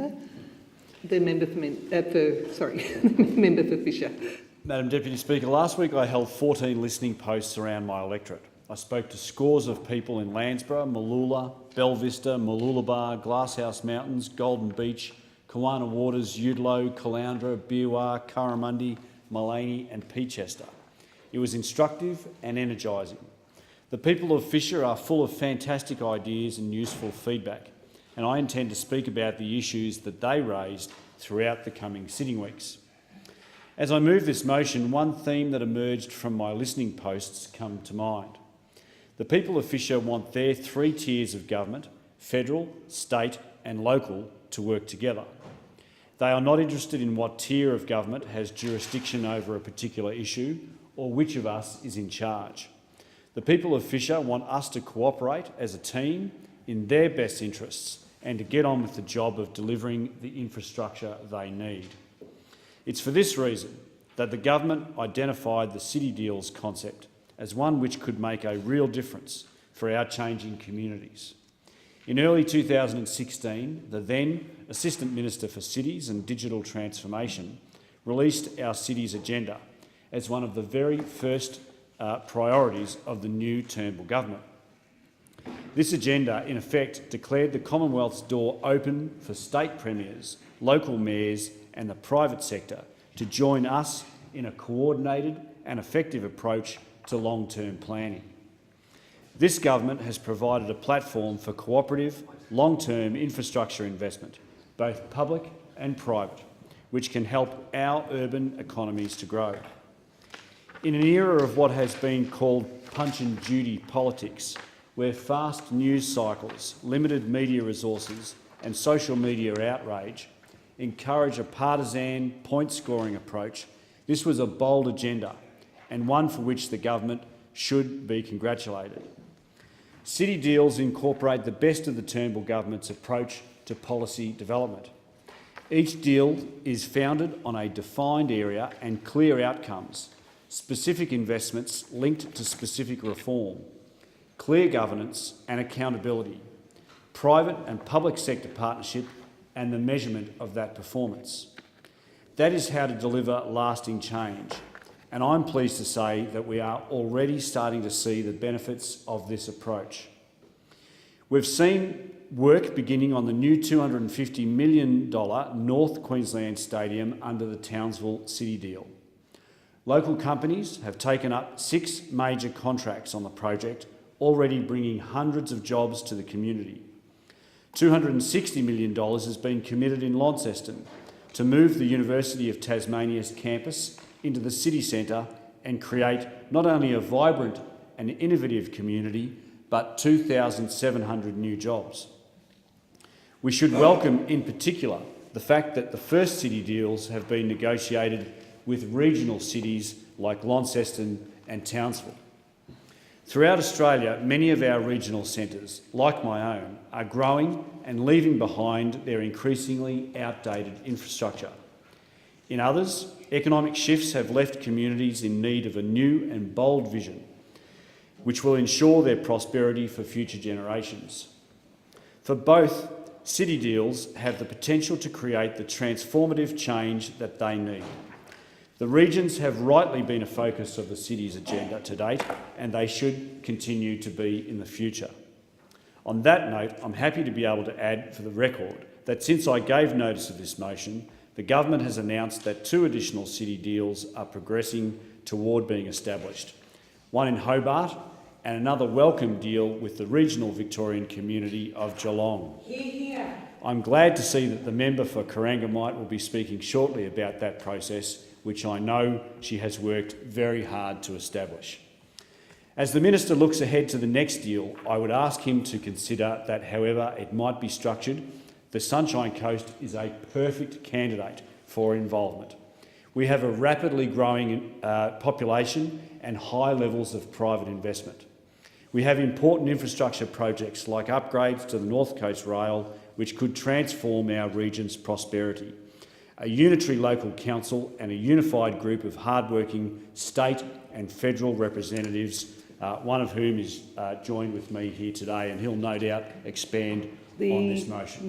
member. The member for, member for Fisher. Madam Deputy Speaker, last week I held 14 listening posts around my electorate. I spoke to scores of people in Landsborough, Mooloolah, Belvista, Mooloolaba, Glasshouse Mountains, Golden Beach, Kawana Waters, Udlow, Caloundra, Beerwah, Curramundi, Mullaney and Peachester. It was instructive and energising. The people of Fisher are full of fantastic ideas and useful feedback, and I intend to speak about the issues that they raised throughout the coming sitting weeks. As I move this motion, one theme that emerged from my listening posts come to mind. The people of Fisher want their 3 tiers of government, federal, state and local, to work together. They are not interested in what tier of government has jurisdiction over a particular issue or which of us is in charge. The people of Fisher want us to cooperate as a team in their best interests and to get on with the job of delivering the infrastructure they need. It's for this reason that the government identified the City Deals concept as one which could make a real difference for our changing communities. In early 2016, the then Assistant Minister for Cities and Digital Transformation released our cities agenda as one of the very first priorities of the new Turnbull government. This agenda, in effect, declared the Commonwealth's door open for state premiers, local mayors and the private sector to join us in a coordinated and effective approach to long-term planning. This government has provided a platform for cooperative, long-term infrastructure investment, both public and private, which can help our urban economies to grow. In an era of what has been called punch and judy politics, where fast news cycles, limited media resources and social media outrage encourage a partisan, point-scoring approach, this was a bold agenda and one for which the government should be congratulated. City Deals incorporate the best of the Turnbull government's approach to policy development. Each deal is founded on a defined area and clear outcomes, specific investments linked to specific reform, clear governance and accountability, private and public sector partnership and the measurement of that performance. That is how to deliver lasting change, and I'm pleased to say that we are already starting to see the benefits of this approach. We've seen work beginning on the new $250 million North Queensland Stadium under the Townsville City Deal. Local companies have taken up 6 major contracts on the project, already bringing hundreds of jobs to the community. $260 million has been committed in Launceston to move the University of Tasmania's campus into the city centre and create not only a vibrant and innovative community, but 2,700 new jobs. We should welcome in particular the fact that the first City Deals have been negotiated with regional cities like Launceston and Townsville. Throughout Australia, many of our regional centres, like my own, are growing and leaving behind their increasingly outdated infrastructure. In others, economic shifts have left communities in need of a new and bold vision, which will ensure their prosperity for future generations. For both, City Deals have the potential to create the transformative change that they need. The regions have rightly been a focus of the city's agenda to date, and they should continue to be in the future. On that note, I'm happy to be able to add for the record that since I gave notice of this motion, the government has announced that 2 additional City Deals are progressing toward being established, one in Hobart and another welcome deal with the regional Victorian community of Geelong. I'm glad to see that the member for Corangamite will be speaking shortly about that process, which I know she has worked very hard to establish. As the Minister looks ahead to the next deal, I would ask him to consider that, however it might be structured, the Sunshine Coast is a perfect candidate for involvement. We have a rapidly growing population and high levels of private investment. We have important infrastructure projects like upgrades to the North Coast Rail, which could transform our region's prosperity. A unitary local council and a unified group of hard-working state and federal representatives, one of whom is joined with me here today, and he'll no doubt expand on this motion.